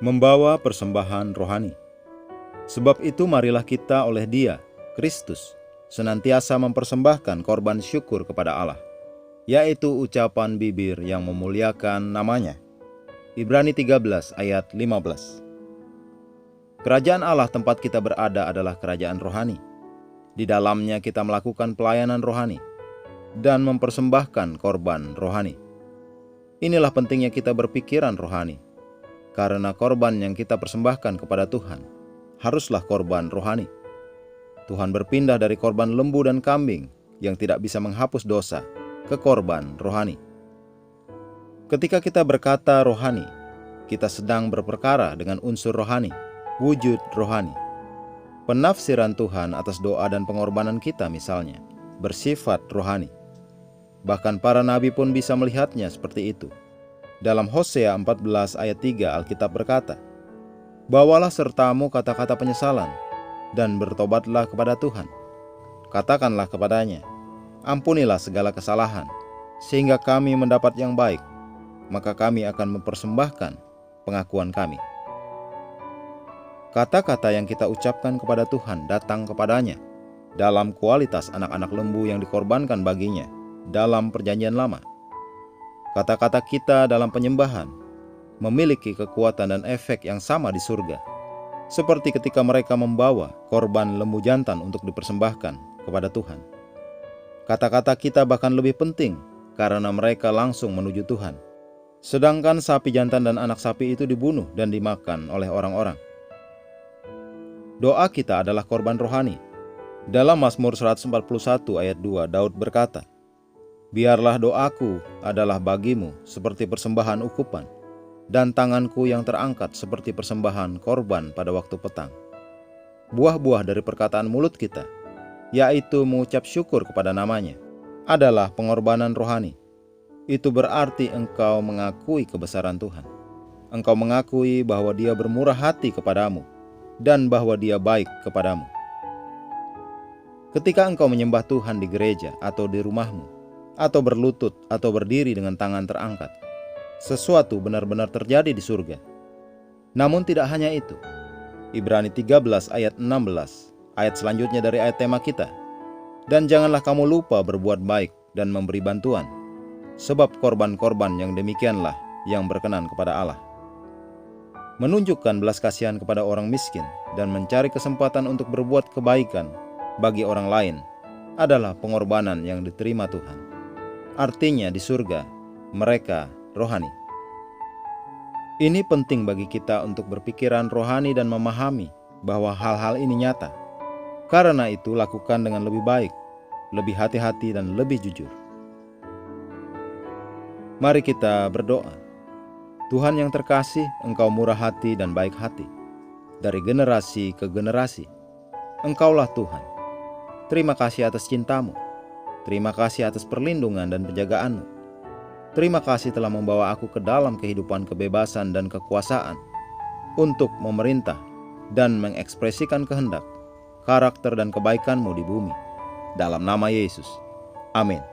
Membawa persembahan rohani. Sebab itu marilah kita oleh Dia, Kristus, senantiasa mempersembahkan korban syukur kepada Allah, yaitu ucapan bibir yang memuliakan namanya. Ibrani 13 ayat 15. Kerajaan Allah tempat kita berada adalah kerajaan rohani. Di dalamnya kita melakukan pelayanan rohani dan mempersembahkan korban rohani. Inilah pentingnya kita berpikiran rohani, karena korban yang kita persembahkan kepada Tuhan haruslah korban rohani. Tuhan berpindah dari korban lembu dan kambing yang tidak bisa menghapus dosa ke korban rohani. Ketika kita berkata rohani, kita sedang berperkara dengan unsur rohani, wujud rohani. Penafsiran Tuhan atas doa dan pengorbanan kita misalnya bersifat rohani. Bahkan para nabi pun bisa melihatnya seperti itu. Dalam Hosea 14 ayat 3 Alkitab berkata, "Bawalah sertamu kata-kata penyesalan, dan bertobatlah kepada Tuhan. Katakanlah kepadanya, ampunilah segala kesalahan, sehingga kami mendapat yang baik, maka kami akan mempersembahkan pengakuan kami." Kata-kata yang kita ucapkan kepada Tuhan datang kepadanya dalam kualitas anak-anak lembu yang dikorbankan baginya dalam perjanjian lama. Kata-kata kita dalam penyembahan memiliki kekuatan dan efek yang sama di surga, seperti ketika mereka membawa korban lembu jantan untuk dipersembahkan kepada Tuhan. Kata-kata kita bahkan lebih penting karena mereka langsung menuju Tuhan, sedangkan sapi jantan dan anak sapi itu dibunuh dan dimakan oleh orang-orang. Doa kita adalah korban rohani. Dalam Mazmur 141 ayat 2, Daud berkata, "Biarlah doaku adalah bagimu seperti persembahan ukupan, dan tanganku yang terangkat seperti persembahan korban pada waktu petang." Buah-buah dari perkataan mulut kita, yaitu mengucap syukur kepada namanya, adalah pengorbanan rohani. Itu berarti engkau mengakui kebesaran Tuhan. Engkau mengakui bahwa Dia bermurah hati kepadamu, dan bahwa Dia baik kepadamu. Ketika engkau menyembah Tuhan di gereja atau di rumahmu, atau berlutut atau berdiri dengan tangan terangkat, sesuatu benar-benar terjadi di surga. Namun tidak hanya itu. Ibrani 13 ayat 16, ayat selanjutnya dari ayat tema kita. "Dan janganlah kamu lupa berbuat baik dan memberi bantuan, sebab korban-korban yang demikianlah yang berkenan kepada Allah." Menunjukkan belas kasihan kepada orang miskin dan mencari kesempatan untuk berbuat kebaikan bagi orang lain adalah pengorbanan yang diterima Tuhan. Artinya di surga, mereka rohani. Ini penting bagi kita untuk berpikiran rohani dan memahami bahwa hal-hal ini nyata. Karena itu lakukan dengan lebih baik, lebih hati-hati dan lebih jujur. Mari kita berdoa. Tuhan yang terkasih, Engkau murah hati dan baik hati. Dari generasi ke generasi, Engkaulah Tuhan. Terima kasih atas cintamu. Terima kasih atas perlindungan dan penjagaanmu. Terima kasih telah membawa aku ke dalam kehidupan kebebasan dan kekuasaan untuk memerintah dan mengekspresikan kehendak, karakter dan kebaikanmu di bumi. Dalam nama Yesus. Amin.